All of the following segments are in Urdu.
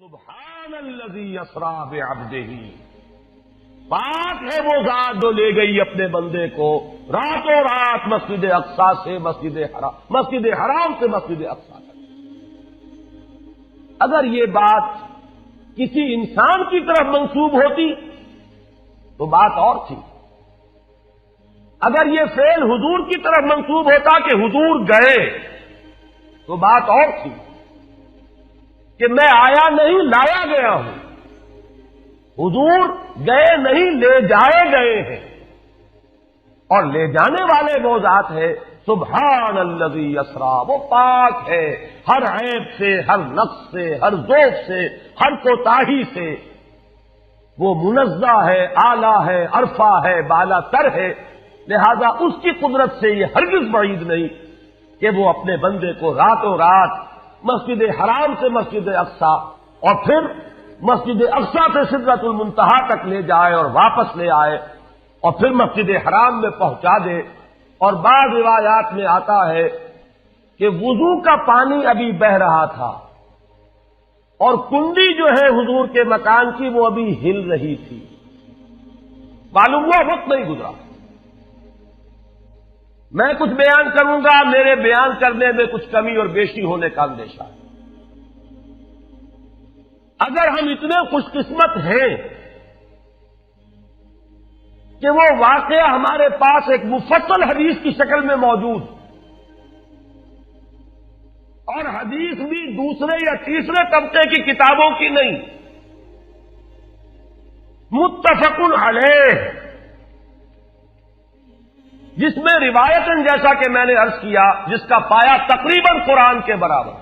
سبحان الذی اسری بعبدہ، پاک ہے وہ ذات جو لے گئی اپنے بندے کو راتوں رات مسجد اقصی سے مسجد حرام سے مسجد اقصی تک۔ اگر یہ بات کسی انسان کی طرف منسوب ہوتی تو بات اور تھی، اگر یہ فعل حضور کی طرف منسوب ہوتا کہ حضور گئے تو بات اور تھی کہ میں آیا نہیں لایا گیا ہوں، حضور گئے نہیں لے جائے گئے ہیں، اور لے جانے والے وہ ذات ہے سبحان الذی اسری، وہ پاک ہے ہر عیب سے، ہر نقص سے، ہر ذوق سے، ہر کوتاہی سے، وہ منزہ ہے، اعلیٰ ہے، عرفہ ہے، بالا تر ہے، لہذا اس کی قدرت سے یہ ہرگز بعید نہیں کہ وہ اپنے بندے کو راتوں رات مسجد حرام سے مسجد اقصی اور پھر مسجد اقصی سے سدرۃ المنتہا تک لے جائے اور واپس لے آئے اور پھر مسجد حرام میں پہنچا دے۔ اور بعض روایات میں آتا ہے کہ وضو کا پانی ابھی بہ رہا تھا اور کنڈی جو ہے حضور کے مکان کی وہ ابھی ہل رہی تھی، معلوم ہوا وقت نہیں گزرا۔ میں کچھ بیان کروں گا، میرے بیان کرنے میں کچھ کمی اور بیشی ہونے کا اندیشہ ہے۔ اگر ہم اتنے خوش قسمت ہیں کہ وہ واقعہ ہمارے پاس ایک مفصل حدیث کی شکل میں موجود، اور حدیث بھی دوسرے یا تیسرے طبقے کی کتابوں کی نہیں، متفق علیہ، جس میں روایتاً جیسا کہ میں نے عرض کیا جس کا پایا تقریباً قرآن کے برابر،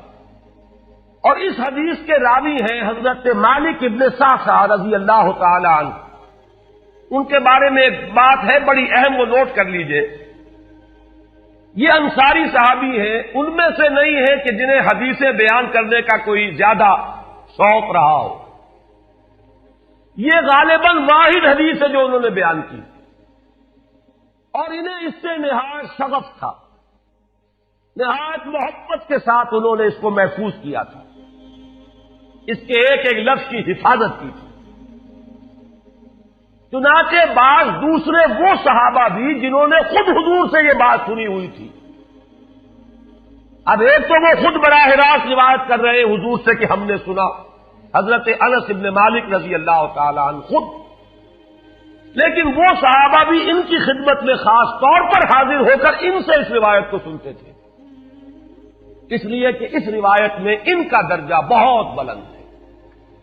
اور اس حدیث کے راوی ہیں حضرت مالک ابن صعصع رضی اللہ تعالی عنہ۔ ان کے بارے میں ایک بات ہے بڑی اہم، وہ نوٹ کر لیجئے۔ یہ انصاری صحابی ہیں، ان میں سے نہیں ہے کہ جنہیں حدیثیں بیان کرنے کا کوئی زیادہ شوق رہا ہو، یہ غالباً واحد حدیث ہے جو انہوں نے بیان کی، اور انہیں اس سے نہایت شغف تھا، نہایت محبت کے ساتھ انہوں نے اس کو محفوظ کیا تھا، اس کے ایک ایک لفظ کی حفاظت کی تھی۔ چنانچہ بعض دوسرے وہ صحابہ بھی جنہوں نے خود حضور سے یہ بات سنی ہوئی تھی، اب ایک تو وہ خود براہ راست روایت کر رہے حضور سے کہ ہم نے سنا، حضرت انس ابن مالک رضی اللہ تعالی عنہ خود، لیکن وہ صحابہ بھی ان کی خدمت میں خاص طور پر حاضر ہو کر ان سے اس روایت کو سنتے تھے، اس لیے کہ اس روایت میں ان کا درجہ بہت بلند ہے،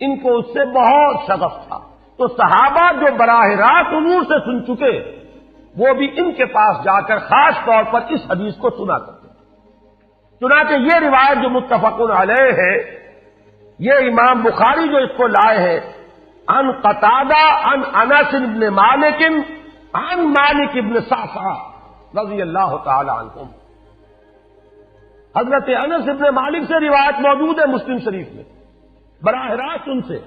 ان کو اس سے بہت شغف تھا، تو صحابہ جو براہ راست حضور سے سن چکے وہ بھی ان کے پاس جا کر خاص طور پر اس حدیث کو سنا کرتے تھے۔ چنانچہ یہ روایت جو متفق علیہ ہے، یہ امام بخاری جو اس کو لائے ہیں عن قتادہ عن انس بن مالک عن مالک ابن صعصع رضی اللہ تعالی عنہم، حضرت انس ابن مالک سے روایت موجود ہے مسلم شریف میں براہ راست ان سے،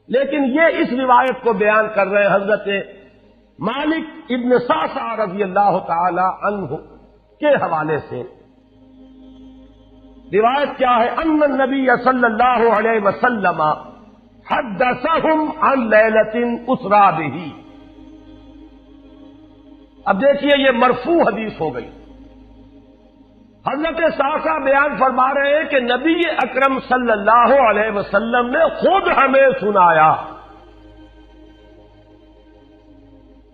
لیکن یہ اس روایت کو بیان کر رہے ہیں حضرت مالک ابن صعصع رضی اللہ تعالی عنہ کے حوالے سے۔ روایت کیا ہے؟ ان النبی صلی اللہ علیہ وسلم حدثهم عن لیلۃ اسری بہ۔ اب دیکھیے یہ مرفوع حدیث ہو گئی، حضرت صعصع بیان فرما رہے ہیں کہ نبی اکرم صلی اللہ علیہ وسلم نے خود ہمیں سنایا،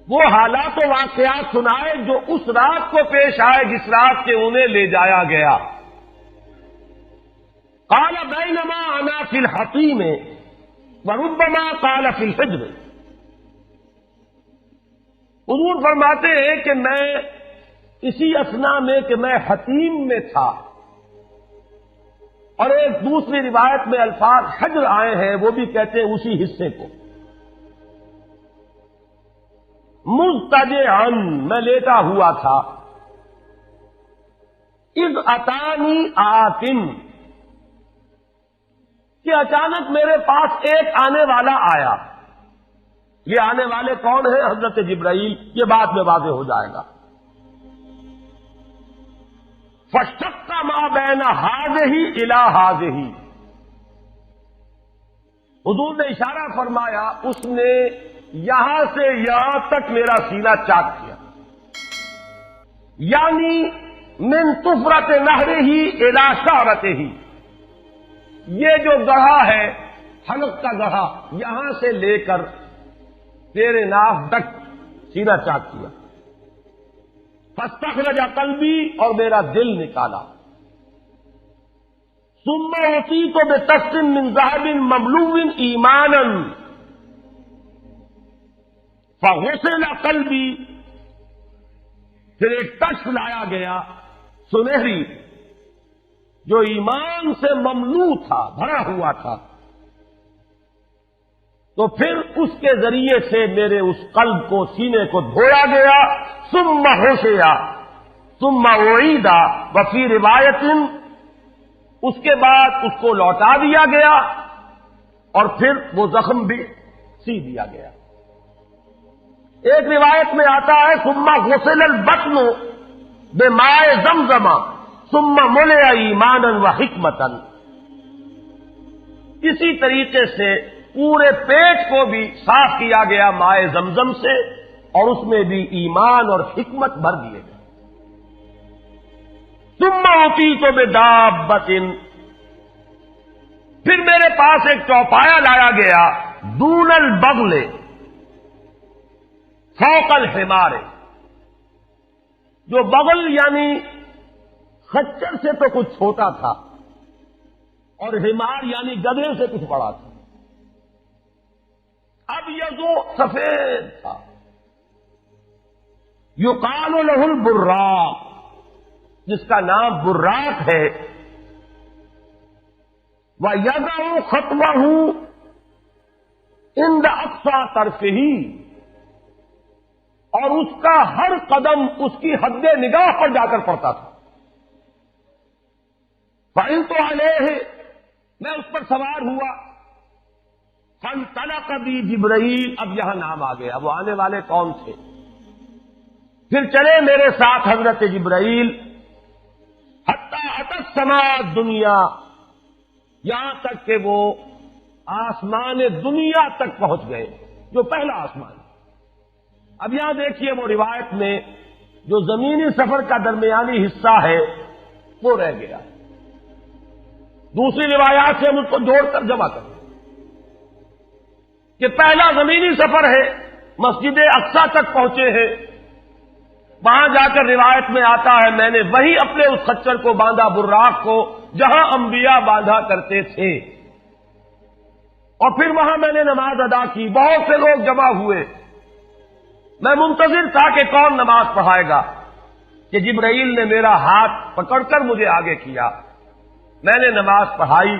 وہ حالات و واقعات سنائے جو اس رات کو پیش آئے جس رات کے انہیں لے جایا گیا۔ قال بینما انا فی الحطیم وربما قال فی الحجر، حضور فرماتے ہیں کہ میں اسی اثنا میں کہ میں حتیم میں تھا، اور ایک دوسری روایت میں الفاظ حجر آئے ہیں، وہ بھی کہتے ہیں اسی حصے کو، مضطجعا میں لیٹا ہوا تھا، اذ اتانی آتن کہ اچانک میرے پاس ایک آنے والا آیا۔ یہ آنے والے کون ہیں؟ حضرت جبرائیل، یہ بعد میں واضح ہو جائے گا۔ فَاشْتَقَّ مَا بَيْنَ هَٰذِهِ إِلَىٰ هَٰذِهِ، حضور نے اشارہ فرمایا، اس نے یہاں سے یہاں تک میرا سینہ چاک کیا، یعنی من طفرت نہر ہی الی شعرت ہی، یہ جو گڑھا ہے حلق کا گڑھا، یہاں سے لے کر تیرے ناف تک سینہ چاک کیا، فاستخرج قلبی، اور میرا دل نکالا، ثم اعطیت بطست من ذهب مملوء ایمانا فغسل قلبی، پھر ایک تشت لایا گیا سنہری جو ایمان سے مملو تھا، بھرا ہوا تھا، تو پھر اس کے ذریعے سے میرے اس قلب کو، سینے کو دھویا گیا، ثم غسل ثم اعید، وفی روایت اس کے بعد اس کو لوٹا دیا گیا اور پھر وہ زخم بھی سی دیا گیا۔ ایک روایت میں آتا ہے ثم غسل البطن بماء زمزم ثم ملئ ایمانا وحکمتا، اسی طریقے سے پورے پیٹ کو بھی صاف کیا گیا ماء زمزم سے، اور اس میں بھی ایمان اور حکمت بھر دیے گئے۔ ثم اعطیت بدابۃ، پھر میرے پاس ایک چوپایا لایا گیا، دون البغل فوق الحمار، جو بغل یعنی خچر سے تو کچھ چھوٹا تھا، اور حمار یعنی گدھے سے کچھ بڑا تھا۔ اب یہ جو سفید تھا، یقال له البراق، جس کا نام براق ہے، وَيَضَعُ خَطْوَهُ عِنْدَ أَقْصَى طَرْفِهِ، اور اس کا ہر قدم اس کی حد نگاہ پر جا کر پڑتا تھا۔ فَإِنْتُ عَلَيْهِ، میں اس پر سوار ہوا، فَانْطَلَقَ بِي جِبْرَائیل، اب یہاں نام آ گیا، وہ آنے والے کون تھے؟ پھر چلے میرے ساتھ حضرت جبرائیل، حتی اتی السماء الدنیا، یہاں تک کہ وہ آسمان دنیا تک پہنچ گئے، جو پہلا آسمان۔ اب یہاں دیکھیے وہ روایت میں جو زمینی سفر کا درمیانی حصہ ہے وہ رہ گیا، دوسری روایات سے ہم اس کو جوڑ کر جمع کریں کہ پہلا زمینی سفر ہے، مسجد اقصیٰ تک پہنچے ہیں، وہاں جا کر روایت میں آتا ہے میں نے وہی اپنے اس خچر کو باندھا، براق کو، جہاں انبیاء باندھا کرتے تھے، اور پھر وہاں میں نے نماز ادا کی، بہت سے لوگ جمع ہوئے، میں منتظر تھا کہ کون نماز پڑھائے گا، کہ جبرائیل نے میرا ہاتھ پکڑ کر مجھے آگے کیا، میں نے نماز پڑھائی،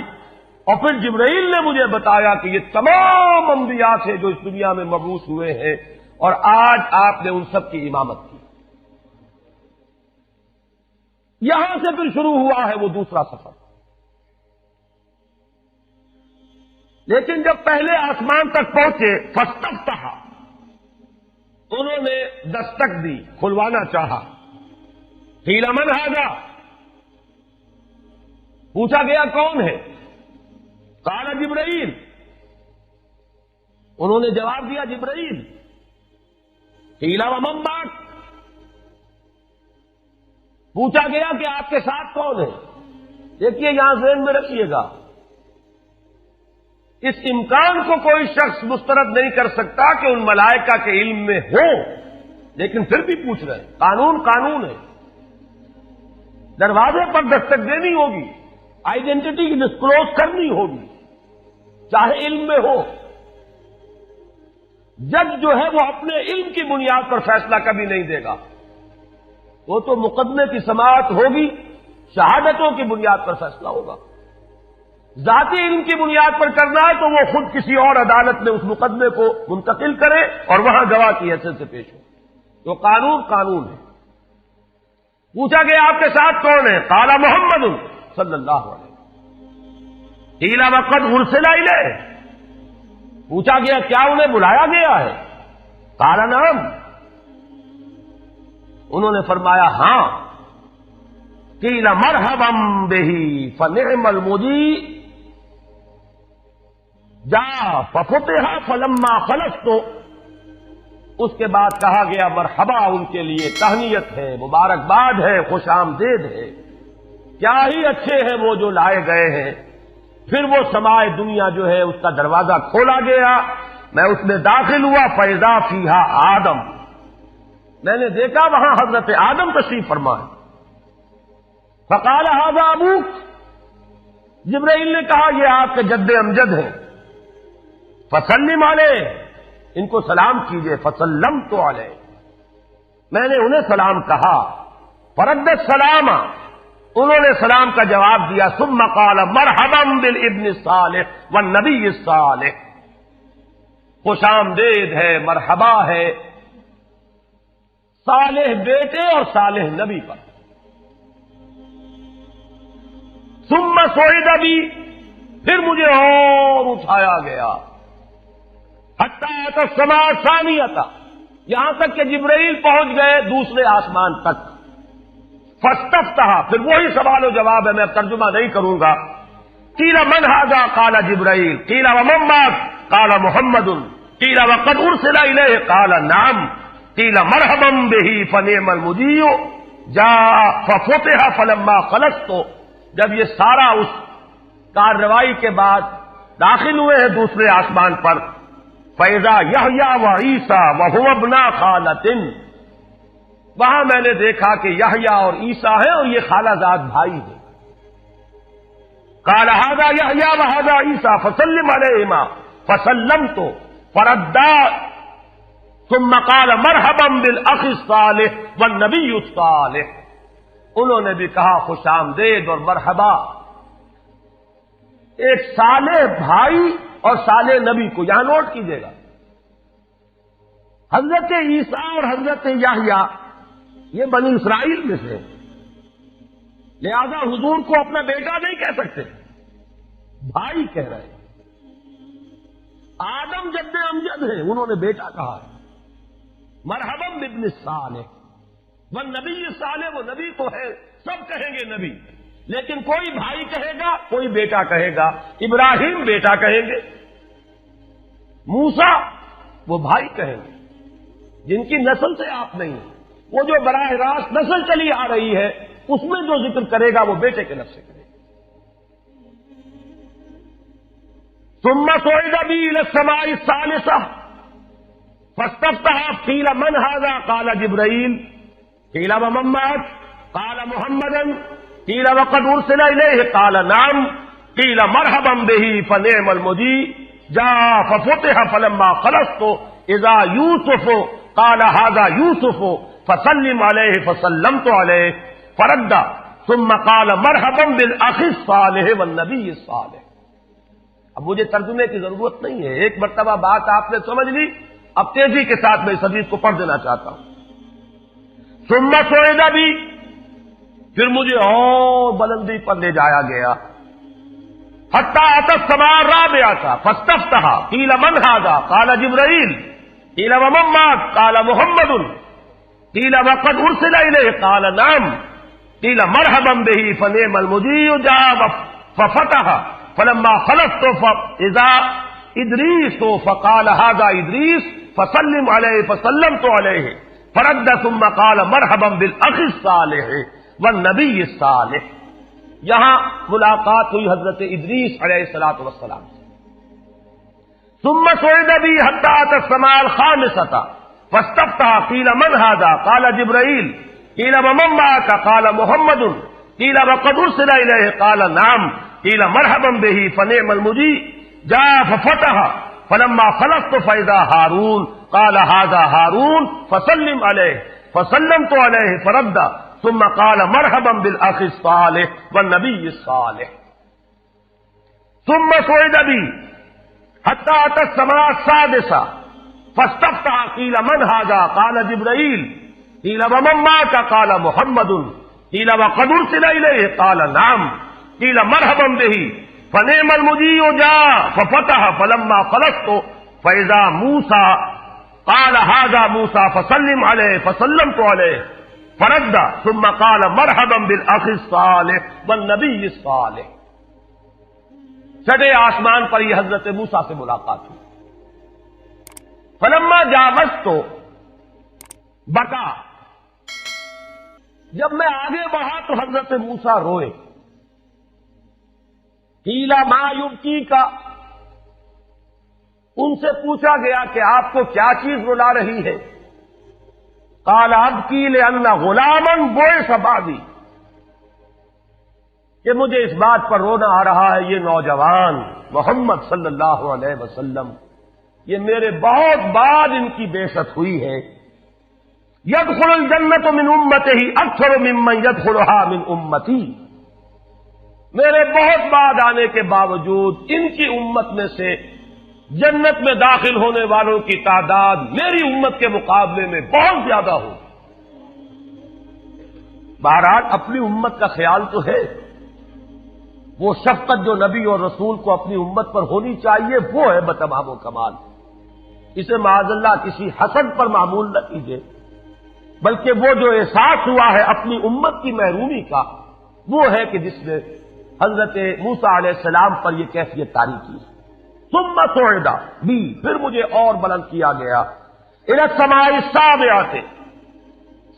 اور پھر جبرائیل نے مجھے بتایا کہ یہ تمام انبیاء تھے جو اس دنیا میں مبعوث ہوئے ہیں، اور آج آپ نے ان سب کی امامت کی۔ یہاں سے پھر شروع ہوا ہے وہ دوسرا سفر، لیکن جب پہلے آسمان تک پہنچے، فاستفتح، انہوں نے دستک دی، کھلوانا چاہا، قیل من ھذا، پوچھا گیا کون ہے؟ قال جبرائیل، انہوں نے جواب دیا جبرائیل۔ قیل ومن معک، پوچھا گیا کہ آپ کے ساتھ کون ہے؟ دیکھیے یہاں ذہن میں رکھیے گا، اس امکان کو کوئی شخص مسترد نہیں کر سکتا کہ ان ملائکہ کے علم میں ہو، لیکن پھر بھی پوچھ رہے ہیں، قانون قانون ہے، دروازے پر دستک دینی ہوگی، آئیڈینٹی ڈسکلوز کرنی ہوگی، چاہے علم میں ہو۔ جج جو ہے وہ اپنے علم کی بنیاد پر فیصلہ کبھی نہیں دے گا، وہ تو مقدمے کی سماعت ہوگی، شہادتوں کی بنیاد پر فیصلہ ہوگا۔ ذاتی علم کی بنیاد پر کرنا ہے تو وہ خود کسی اور عدالت میں اس مقدمے کو منتقل کرے اور وہاں گواہ کی حیثیت سے پیش ہو، تو قانون قانون ہے۔ پوچھا گیا آپ کے ساتھ کون ہے؟ قال محمد صلی اللہ علیہ وسلم۔ قیل وقد ارسل الیہ، پوچھا گیا کیا انہیں بلایا گیا ہے؟ قال نعم، انہوں نے فرمایا ہاں۔ قیل مرحبا بہ فنعم المجیء، جا ففتح فلما خلصت، اس کے بعد کہا گیا مرحبا ان کے لیے، تہنیت ہے، مبارکباد ہے، خوش آمدید ہے، کیا ہی اچھے ہیں وہ جو لائے گئے ہیں۔ پھر وہ سمائے دنیا جو ہے اس کا دروازہ کھولا گیا، میں اس میں داخل ہوا، فیضا فیہا آدم، میں نے دیکھا وہاں حضرت آدم تشریف فرما ہے۔ فقال ھذا ابوک، جبرائیل نے کہا یہ آپ کے جد امجد ہیں، فسلم علیہ، ان کو سلام کیجئے، فسلمت علیہ، میں نے انہیں سلام کہا، فرد السلام، انہوں نے سلام کا جواب دیا، ثم قال مرحبا بالابن الصالح والنبی الصالح، خوش آمدید ہے، مرحبا ہے صالح بیٹے اور صالح نبی پر۔ ثم صعد بی، پھر مجھے اور اٹھایا گیا، حتی اتى السماء الثانیۃ، یہاں تک کہ جبرائیل پہنچ گئے دوسرے آسمان تک۔ فاستفتح، پھر وہی سوال و جواب ہے، میں ترجمہ نہیں کروں گا۔ قیل من ھذا قال جبرائیل، قیل ومن معک قال محمد، قیل وقد ارسل الیہ قال نعم، قیل مرحبا بہ فنعم المجیء جاء ففتح فلما خلصت، جب یہ سارا اس کارروائی کے بعد داخل ہوئے ہیں دوسرے آسمان پر، فاذا یحییٰ وعیسیٰ وہو ابنا خالۃ، وہاں میں نے دیکھا کہ یحییٰ اور عیسیٰ ہیں اور یہ خالہ زاد بھائی ہیں۔ قال ھذا یحییٰ وھذا عیسیٰ فسلم علیہما، فسلمت فردا، ثم قال مرحبا بالاخ الصالح والنبی الصالح، انہوں نے بھی کہا خوش آمدید اور مرحبا ایک صالح بھائی اور صالح نبی کو، یہاں نوٹ کیجئے گا، حضرت عیسیٰ اور حضرت یحییٰ یہ بنی اسرائیل میں سے، لہذا حضور کو اپنا بیٹا نہیں کہہ سکتے، بھائی کہہ رہے ہیں۔ آدم جد امجد ہیں، انہوں نے بیٹا کہا ہے۔ مرحبا بابن الصالح والنبی الصالح، وہ نبی تو ہے، سب کہیں گے نبی، لیکن کوئی بھائی کہے گا، کوئی بیٹا کہے گا۔ ابراہیم بیٹا کہیں گے، موسیٰ وہ بھائی کہیں گے، جن کی نسل سے آپ نہیں ہیں، وہ جو براہ راست نسل چلی آ رہی ہے اس میں جو ذکر کرے گا وہ بیٹے کے لفظ سے کرے گا۔ ثم صعد بی الی السماء الثالثۃ فاستفتح، قیل من ھذا قال جبرائیل، قیل ومن معک قال محمدا، قیل وقد ارسل الیہ قال نعم، قیل مرحبا بہ فنعم المجیء جاء ففتح فلما خلصت اذا یوسف قال ھذا یوسف فسلم علیہ، فسلمت علیہ، فرد ثم قال مرحبا بالاخ الصالح والنبی الصالح۔ اب مجھے ترجمے کی ضرورت نہیں ہے، ایک مرتبہ بات آپ نے سمجھ لی، اب تیزی کے ساتھ میں اس حدیث کو پڑھ دینا چاہتا ہوں۔ ثم صعد بی، پھر مجھے اور بلندی پر لے جایا گیا، حتی اتى السماء الرابعۃ فاستفتح، قیل من ھذا قال جبرائیل، قیل ومن معک قال محمد، قیل وقد ارسل الیہ قال نعم، قیل مرحبا بہ فنعم المجیء جاء ففتح فلما خلصت فاذا ادریس فقال ھذا ادریس فسلم علیہ، فسلمت علیہ، فرد ثم قال مرحبا بالاخ الصالح والنبی الصالح۔ یہاں ملاقات ہوئی حضرت ادریس علیہ الصلوۃ والسلام سے۔ ثم صعد بی حتی اتى السماء الخامسۃ فاستفتح، قیل من ھذا قال جبرائیل، قیل ومن معک قال محمد، قیل وقد ارسل الیہ قال نعم، قیل مرحبا بہ فنعم المجیء جاء ففتح فلما خلصت فاذا ہارون قال ھذا ہارون فسلم علیہ، فسلمت علیہ، فرد ثم قال مرحبا بالاخ الصالح والنبی الصالح۔ ثم صعد بی حتی اتى السماء السادسۃ فاستفتح، قیل من ھذا قال جبرائیل، قیل ومن معک قال محمد، قیل وقد ارسل الیہ قال نعم، قیل مرحبا بہ فنعم المجیء جاء ففتح فلما خلصت فاذا موسیٰ قال ھذا موسیٰ فسلم علیہ، فسلمت علیہ، فرد ثم قال مرحبا بالاخ الصالح والنبی الصالح۔ چھٹے آسمان پر یہ حضرت موسیٰ سے ملاقات ہوئی. فلما جاوزت تو بکا، جب میں آگے بڑھا تو حضرت موسیٰ روئے. قیل ما یبکیکا، ان سے پوچھا گیا کہ آپ کو کیا چیز رلا رہی ہے؟ قال ابکی لأن غلاما بعث بعدی، کہ مجھے اس بات پر رونا آ رہا ہے یہ نوجوان محمد صلی اللہ علیہ وسلم، یہ میرے بہت بعد ان کی بعثت ہوئی ہے. يدخل الجنة من امته اکثر ممن يدخلها من امتی، میرے بہت بعد آنے کے باوجود ان کی امت میں سے جنت میں داخل ہونے والوں کی تعداد میری امت کے مقابلے میں بہت زیادہ ہو. بہرحال اپنی امت کا خیال تو ہے، وہ شفقت جو نبی اور رسول کو اپنی امت پر ہونی چاہیے وہ ہے بتمام و کمال. اسے معاذ اللہ کسی حسد پر معمول نہ کیجیے، بلکہ وہ جو احساس ہوا ہے اپنی امت کی محرومی کا، وہ ہے کہ جس نے حضرت موسیٰ علیہ السلام پر یہ کیفیت طاری کی. ثم صعد بی، پھر مجھے اور بلند کیا گیا الی السماء السابعۃ،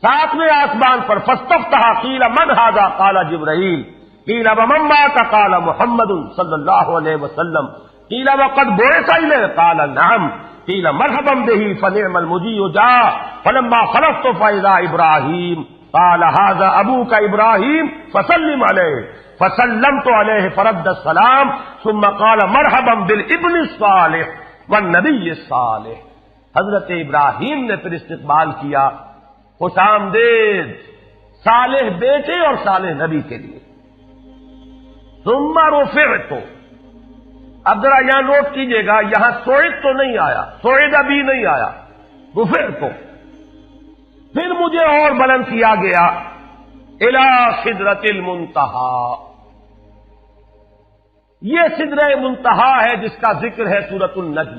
ساتویں آسمان پر. فاستفتح قیل من ھذا قال جبرائیل، قیل ومن معک قال محمد صلی اللہ علیہ وسلم، قیل وقد بعث الیہ قال نعم، قیل مرحبا به فنعم المجیء جاء. فلما خلصت فاذا ابراہیم قال ھذا ابوک ابراہیم فسلم علیہ، فسلمت علیہ فرد السلام ثم قال مرحبا بالابن الصالح والنبی الصالح. حضرت ابراہیم نے پھر استقبال کیا، خوش آمدید صالح بیٹے اور صالح نبی کے لیے. ثم رفعت، اب ذرا یہاں نوٹ کیجئے گا، یہاں سوئد تو نہیں آیا، سوئد ابھی نہیں آیا، رفعت. پھر مجھے اور بلند کیا گیا الی سدرۃ المنتہی، یہ سدرہ منتہا ہے جس کا ذکر ہے سورۃ النجم.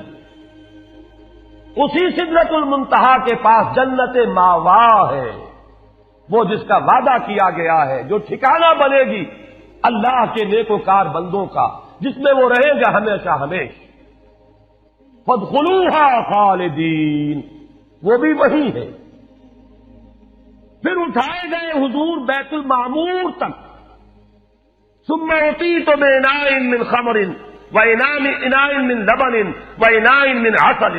اسی سدرۃ المنتہا کے پاس جنت ماوا ہے، وہ جس کا وعدہ کیا گیا ہے، جو ٹھکانہ بنے گی اللہ کے نیکوکار بندوں کا، جس میں وہ رہیں گے ہمیشہ ہمیشہ. فادخلوها خالدین، وہ بھی وہی ہے. پھر اٹھائے گئے حضور بیت المعمور تک. ثم اعطیت باناء من خمر واناء من لبن واناء من عسل.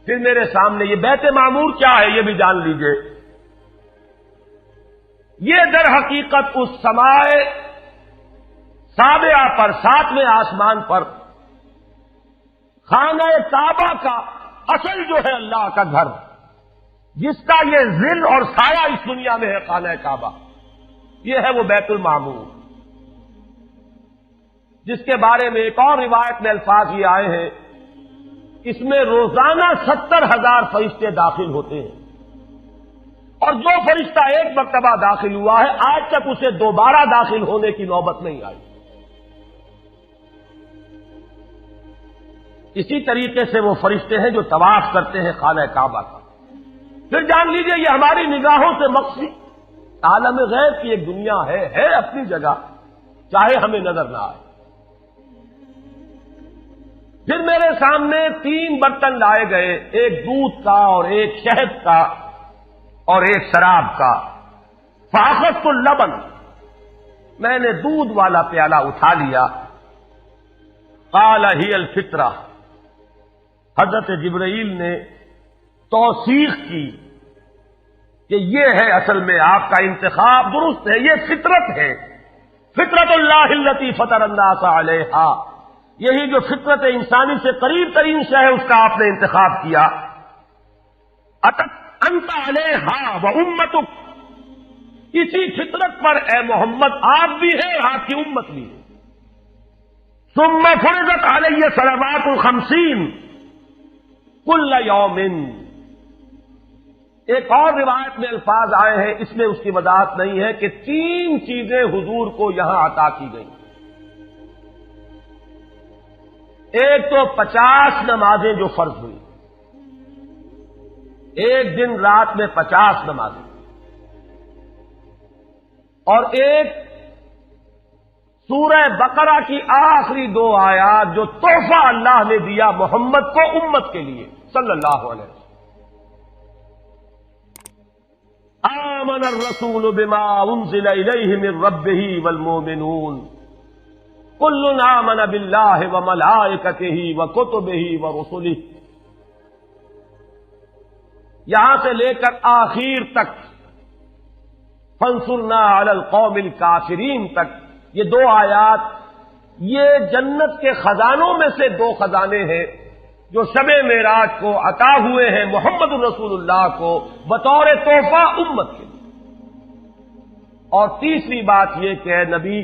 پھر میرے سامنے یہ بیت معمور کیا ہے یہ بھی جان لیجئے. یہ در حقیقت اس سمائے سابعہ پر، ساتویں آسمان پر خانہ کعبہ کا اصل جو ہے اللہ کا گھر، جس کا یہ ظل اور سایہ اس دنیا میں ہے خانہ کعبہ، یہ ہے وہ بیت المعمور، جس کے بارے میں ایک اور روایت میں الفاظ یہ آئے ہیں، اس میں روزانہ 70,000 فرشتے داخل ہوتے ہیں، اور جو فرشتہ ایک مرتبہ داخل ہوا ہے آج تک اسے دوبارہ داخل ہونے کی نوبت نہیں آئی. اسی طریقے سے وہ فرشتے ہیں جو طواف کرتے ہیں خانہ کعبہ کا. پھر جان لیجئے یہ ہماری نگاہوں سے مخفی عالم غیب کی ایک دنیا ہے اپنی جگہ، چاہے ہمیں نظر نہ آئے. پھر میرے سامنے 3 برتن لائے گئے، ایک دودھ کا اور ایک شہد کا اور ایک شراب کا. فاخذت اللبن، میں نے دودھ والا پیالہ اٹھا لیا. قال ہی الفطرہ، حضرت جبرائیل نے توثیق کی کہ یہ ہے اصل میں آپ کا انتخاب درست ہے، یہ فطرت ہے. فطرت اللہ التی فطر الناس علیہا، یہی جو فطرت انسانی سے قریب ترین شے ہے اس کا آپ نے انتخاب کیا. انت علیہا و امتک، اسی فطرت پر اے محمد آپ بھی ہیں اور آپ کی امت بھی ہے. ثم فرضت علیہ صلوات 50 کل یوم. ایک اور روایت میں الفاظ آئے ہیں، اس میں اس کی وضاحت نہیں ہے کہ 3 چیزیں حضور کو یہاں عطا کی گئی. ایک تو 50 نمازیں جو فرض ہوئی، ایک دن رات میں 50 نمازیں، اور ایک سورہ بقرہ کی آخری 2 آیات جو تحفہ اللہ نے دیا محمد کو امت کے لیے صلی اللہ علیہ وسلم. آمن الرسول بما انزل الیہ من ربہ والمؤمنون کل آمن باللہ وملائکتہ وکتبہ ورسلہ. یہاں سے لے کر آخر تک فانصرنا علی القوم الکافرین تک یہ 2 آیات یہ جنت کے خزانوں میں سے 2 خزانے ہیں جو شب معراج کو عطا ہوئے ہیں محمد رسول اللہ کو بطور تحفہ امت کے لیے. اور تیسری بات یہ کہ اے نبی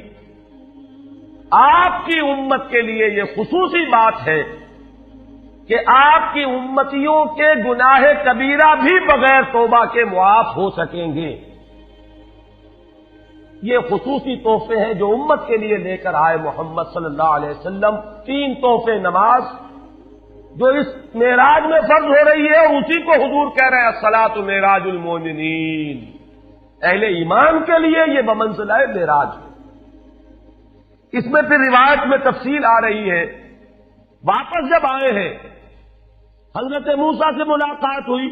آپ کی امت کے لیے یہ خصوصی بات ہے کہ آپ کی امتیوں کے گناہ کبیرہ بھی بغیر توبہ کے معاف ہو سکیں گے. یہ خصوصی تحفے ہیں جو امت کے لیے لے کر آئے محمد صلی اللہ علیہ وسلم. 3 تحفے نماز جو اس معراج میں فرض ہو رہی ہے اور اسی کو حضور کہہ رہے ہیں الصلاۃ معراج المؤمنین. اہل ایمان کے لیے یہ بمنزلہ معراج ہے. اس میں پھر روایت میں تفصیل آ رہی ہے. واپس جب آئے ہیں حضرت موسیٰ سے ملاقات ہوئی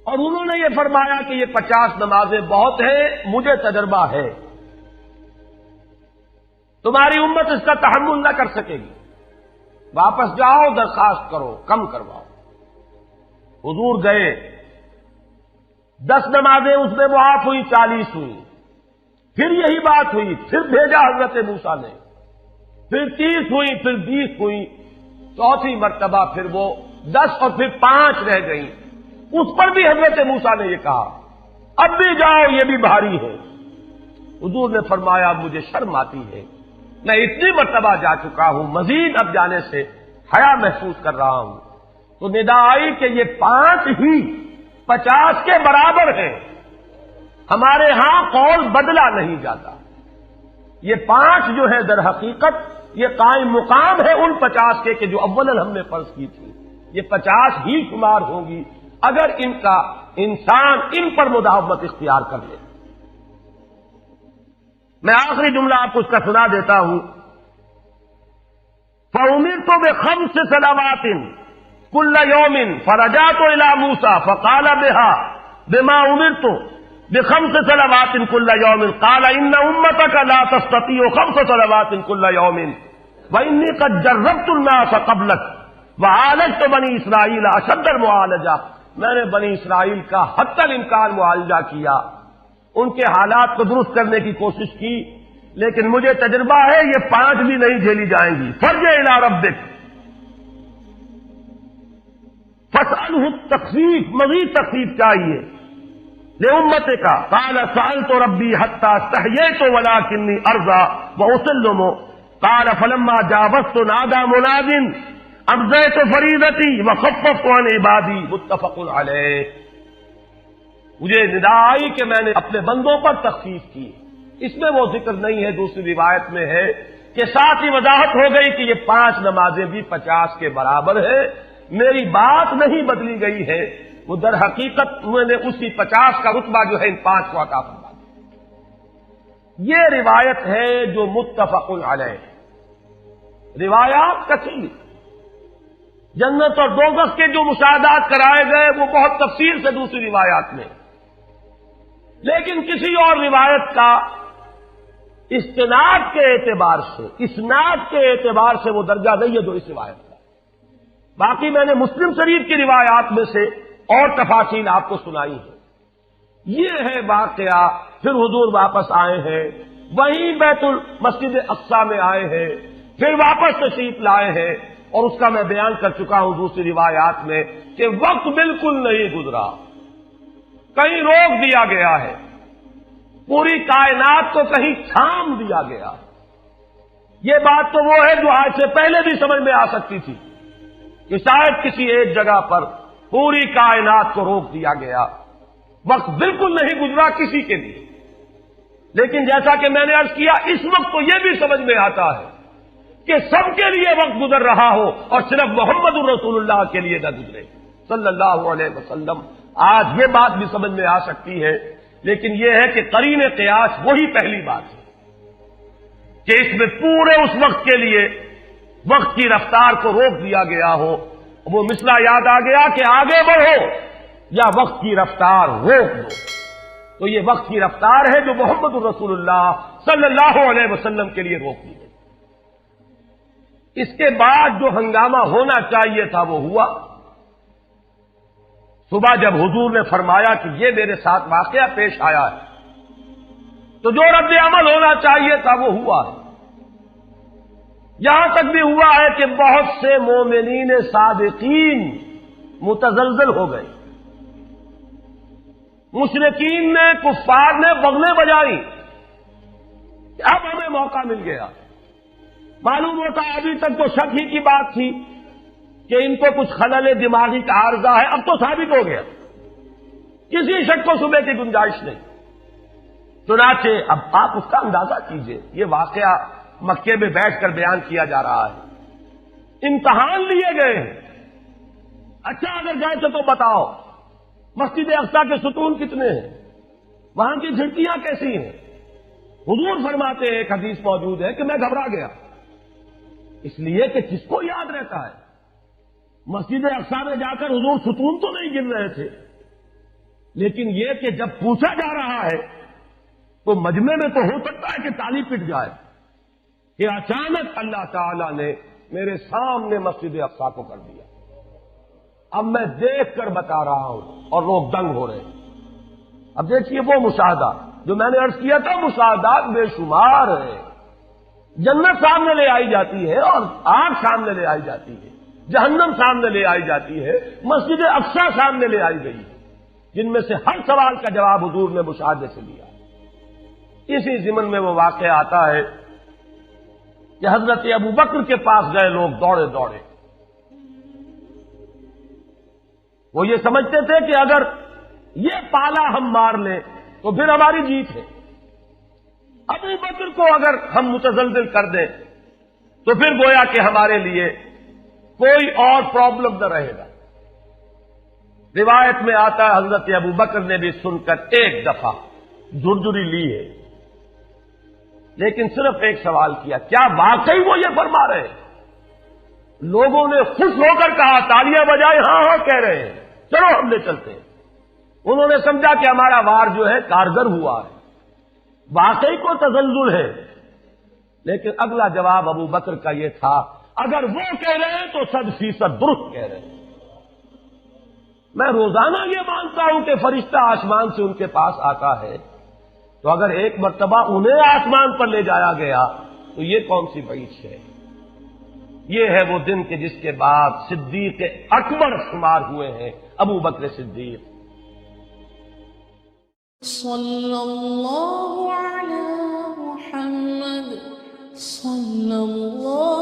اور انہوں نے یہ فرمایا کہ یہ 50 نمازیں بہت ہیں, مجھے تجربہ ہے, تمہاری امت اس کا تحمل نہ کر سکے گی, واپس جاؤ درخواست کرو کم کرواؤ. حضور گئے, 10 نمازیں اس میں معاف ہوئی, 40 ہوئی. پھر یہی بات ہوئی, پھر بھیجا حضرت موسیٰ نے, پھر 30 ہوئی, پھر 20 ہوئی, چوتھی مرتبہ پھر وہ 10 اور پھر 5 رہ گئیں. اس پر بھی حضرت موسیٰ نے یہ کہا اب بھی جاؤ یہ بھی بھاری ہے. حضور نے فرمایا مجھے شرم آتی ہے, میں اتنی مرتبہ جا چکا ہوں, مزید اب جانے سے حیا محسوس کر رہا ہوں. تو ندا آئی کہ یہ 5 ہی 50 کے برابر ہیں. ہمارے ہاں قول بدلا نہیں جاتا. یہ 5 جو ہے در حقیقت یہ قائم مقام ہے ان 50 کے کہ جو اولاً ہم نے فرض کی تھی. یہ 50 ہی شمار ہوں گی اگر ان کا انسان ان پر مداومت اختیار کر لے. میں آخری جملہ آپ کو اس کا سنا دیتا ہوں. فَأُمِرْتُ بِخَمْسِ صَلَوَاتٍ كُلَّ يَوْمٍ فَرَجَعْتُ إِلَىٰ مُوسَىٰ فَقَالَ بِمَا أُمِرْتُ بِخَمْسِ صَلَوَاتٍ كُلَّ يَوْمٍ قَالَ إِنَّ أُمَّتَكَ لَا تَسْتَطِيعُ 5 صَلَوَاتٍ كُلَّ يَوْمٍ وَإِنِّي قَدْ جَرَّبْتُ النَّاسَ قَبْلَكَ وَعَالَجْتُ بَنِي إِسْرَائِيلَ أَشَدَّ الْمُعَالَجَةِ. میں نے بنی اسرائیل کا حتی الامکان معالجہ کیا, ان کے حالات کو درست کرنے کی کوشش کی, لیکن مجھے تجربہ ہے یہ 5 بھی نہیں جھیلی جائیں گی. فَارْجِعْ إِلَىٰ رَبِّكَ فَاسْأَلْهُ التَّخْفِيفَ, مزید تخفیف چاہیے لِأُمَّتِكَ قَالَ سَأَلْتُ رَبِّي حَتَّىٰ اسْتَحْيَيْتُ وَلَٰكِنِّي أَرْضَىٰ وَأُسَلِّمُ. قَالَ فَلَمَّا جَاوَزْتُ نَادَىٰ مُنَادٍ ابزیت فریدتی وخففت عن عبادی. متفق علیہ. مجھے ندا آئی کہ میں نے اپنے بندوں پر تخفیف کی. اس میں وہ ذکر نہیں ہے, دوسری روایت میں ہے کہ ساتھ ہی وضاحت ہو گئی کہ یہ 5 نمازیں بھی 50 کے برابر ہے. میری بات نہیں بدلی گئی ہے, وہ در حقیقت میں نے اسی 50 کا رتبہ جو ہے ان 5 کو عطا فرما دیا. یہ روایت ہے جو متفق علیہ. روایات کثیر, جنت اور دوزخ کے جو مشاہدات کرائے گئے وہ بہت تفصیل سے دوسری روایات میں, لیکن کسی اور روایت کا استناد کے اعتبار سے, اسناد کے اعتبار سے وہ درجہ نہیں ہے جو اس روایت کا. باقی میں نے مسلم شریف کی روایات میں سے اور تفاصیل آپ کو سنائی ہے. یہ ہے واقعہ. پھر حضور واپس آئے ہیں, وہیں بیت المسجد اقصی میں آئے ہیں, پھر واپس تشریف لائے ہیں, اور اس کا میں بیان کر چکا ہوں دوسری روایات میں کہ وقت بالکل نہیں گزرا, کہیں روک دیا گیا ہے, پوری کائنات کو کہیں تھام دیا گیا. یہ بات تو وہ ہے جو آج سے پہلے بھی سمجھ میں آ سکتی تھی کہ شاید کسی ایک جگہ پر پوری کائنات کو روک دیا گیا. وقت بالکل نہیں گزرا کسی کے لیے. لیکن جیسا کہ میں نے عرض کیا, اس وقت تو یہ بھی سمجھ میں آتا ہے کہ سب کے لیے وقت گزر رہا ہو اور صرف محمد الرسول اللہ کے لیے نہ گزرے صلی اللہ علیہ وسلم. آج یہ بات بھی سمجھ میں آ سکتی ہے, لیکن یہ ہے کہ قرین قیاس وہی پہلی بات ہے کہ اس میں پورے اس وقت کے لیے وقت کی رفتار کو روک دیا گیا ہو. وہ مسئلہ یاد آ گیا کہ آگے بڑھو یا وقت کی رفتار روک دو. تو یہ وقت کی رفتار ہے جو محمد الرسول اللہ صلی اللہ علیہ وسلم کے لیے روک دی گئی. اس کے بعد جو ہنگامہ ہونا چاہیے تھا وہ ہوا. صبح جب حضور نے فرمایا کہ یہ میرے ساتھ واقعہ پیش آیا ہے تو جو رد عمل ہونا چاہیے تھا وہ ہوا ہے. یہاں تک بھی ہوا ہے کہ بہت سے مومنین صادقین متزلزل ہو گئے. مشرکین نے کفار نے بغلیں بجائی کہ اب ہمیں موقع مل گیا. معلوم ہوتا ابھی تک تو شک ہی کی بات تھی کہ ان کو کچھ خلل دماغی کا عارضہ ہے. اب تو ثابت ہو گیا, کسی شک کو صبح کی گنجائش نہیں. چنانچہ اب آپ اس کا اندازہ کیجئے, یہ واقعہ مکے میں بیٹھ کر بیان کیا جا رہا ہے, امتحان لیے گئے ہیں. اچھا اگر گئے تھے تو بتاؤ مسجد اقصی کے ستون کتنے ہیں, وہاں کی کھڑکیاں کیسی ہیں. حضور فرماتے ہیں, ایک حدیث موجود ہے کہ میں گھبرا گیا, اس لیے کہ کس کو یاد رہتا ہے. مسجد اقصی میں جا کر حضور ستون تو نہیں گن رہے تھے, لیکن یہ کہ جب پوچھا جا رہا ہے تو مجمع میں تو ہو سکتا ہے کہ تالی پٹ جائے کہ اچانک اللہ تعالی نے میرے سامنے مسجد اقصی کو کر دیا. اب میں دیکھ کر بتا رہا ہوں اور لوگ دنگ ہو رہے ہیں. اب دیکھیے وہ مشاہدہ جو میں نے عرض کیا تھا, مشاہدات بے شمار ہیں. جنت سامنے لے آئی جاتی ہے اور آگ سامنے لے آئی جاتی ہے, جہنم سامنے لے آئی جاتی ہے, مسجد اقصی سامنے لے آئی گئی ہے, جن میں سے ہر سوال کا جواب حضور نے مشاہدے سے لیا. اسی ضمن میں وہ واقعہ آتا ہے کہ حضرت ابو بکر کے پاس گئے لوگ دوڑے دوڑے. وہ یہ سمجھتے تھے کہ اگر یہ پالا ہم مار لیں تو پھر ہماری جیت ہے. ابو بکر کو اگر ہم متزلزل کر دیں تو پھر گویا کہ ہمارے لیے کوئی اور پرابلم نہ رہے گا. روایت میں آتا ہے حضرت ابو بکر نے بھی سن کر ایک دفعہ جھرجھری لی ہے, لیکن صرف ایک سوال کیا, کیا واقعی وہ یہ فرما رہے ہیں؟ لوگوں نے خوش ہو کر کہا, تالیاں بجائے, ہاں ہاں کہہ رہے ہیں, چلو ہم لے چلتے ہیں. انہوں نے سمجھا کہ ہمارا وار جو ہے کارگر ہوا ہے, واقعی کو تزلزل ہے. لیکن اگلا جواب ابو بکر کا یہ تھا, اگر وہ کہہ رہے ہیں تو 100% درست کہہ رہے ہیں. میں روزانہ یہ مانتا ہوں کہ فرشتہ آسمان سے ان کے پاس آتا ہے, تو اگر ایک مرتبہ انہیں آسمان پر لے جایا گیا تو یہ کون سی بعید ہے. یہ ہے وہ دن کہ جس کے بعد صدیق اکبر شمار ہوئے ہیں ابو بکر صدیق. صلی اللہ علی محمد صلی اللہ